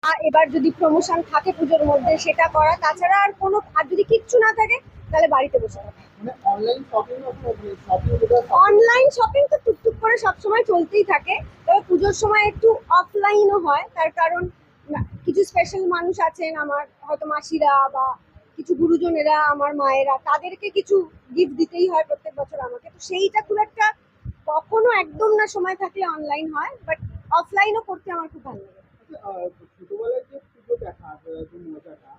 এবার যদি প্রমোশন থাকে পুজোর মধ্যে সেটা করা, তাছাড়া আর কোনো, আর যদি কিচ্ছু না থাকে তাহলে বাড়িতে বসে থাকা। অনলাইন শপিং তো টুকটুক করে সবসময় চলতেই থাকে, তবে পুজোর সময় একটু অফলাইনও হয়। তার কারণ কিছু স্পেশাল মানুষ আছেন আমার, হয়তো মাসিরা বা কিছু গুরুজনেরা, আমার মায়েরা, তাদেরকে কিছু গিফট দিতেই হয় প্রত্যেক বছর আমাকে, তো সেইটা খুব একটা কখনো একদম না সময় থাকলে অনলাইন হয়, বাট অফলাইনও করতে আমার খুব ভালো লাগে। ছোটবেলায় যে পুজো দেখা যে মজাটা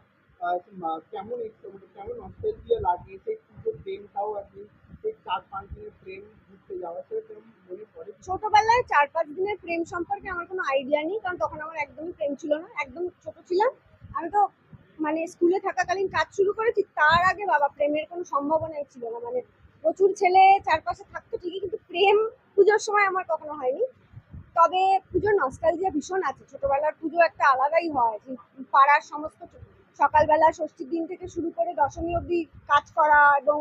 কেমন মানে কেমন নস্টালজিয়া লাগে সেই পুজোর প্রেমটাও আর কি, সেই 4-5 দিনের প্রেম ঘুরতে যাওয়া সেটা কেমন মনে পড়ে? ছোটবেলায় 4-5 দিনের প্রেম সম্পর্কে আমার কোনো আইডিয়া নেই, কারণ তখন আমার একদমই প্রেম ছিল না, একদম ছোট ছিলাম। আমি তো মানে স্কুলে থাকাকালীন কাজ শুরু করেছি, তার আগে বাবা প্রেমের কোনো সম্ভাবনাই ছিল না। মানে প্রচুর ছেলে চারপাশে থাকতো ঠিকই, কিন্তু প্রেম পুজোর সময় আমার কখনো হয়নি। তবে পুজোর নস্টালজিয়া ভীষণ আছে, ছোটবেলার পুজো একটা আলাদাই হয়, যে পাড়ার সমস্ত সকালবেলা ষষ্ঠীর দিন থেকে শুরু করে দশমী অবধি কাজ করা, এবং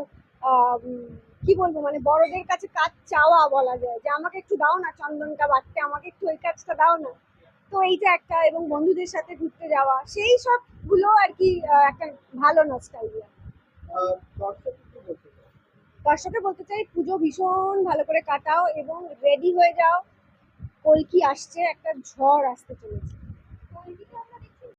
কি বলবো, মানে বড়দের কাছে কাজ চাওয়া বলা যায়, যে আমাকে একটু দাও না চন্দনটা বাটতে, আমাকে একটু ওই কাজটা দাও না। তো এইটা একটা, এবং বন্ধুদের সাথে ঘুরতে যাওয়া, সেই সব গুলো আর কি একটা ভালো নস্টালজিয়া। দর্শক কি বলতে চায়? দর্শকে বলতে চাই, পুজো ভীষণ ভালো করে কাটাও এবং রেডি হয়ে যাও, কলকি আসছে, একটা ঝড় আসতে চলেছে।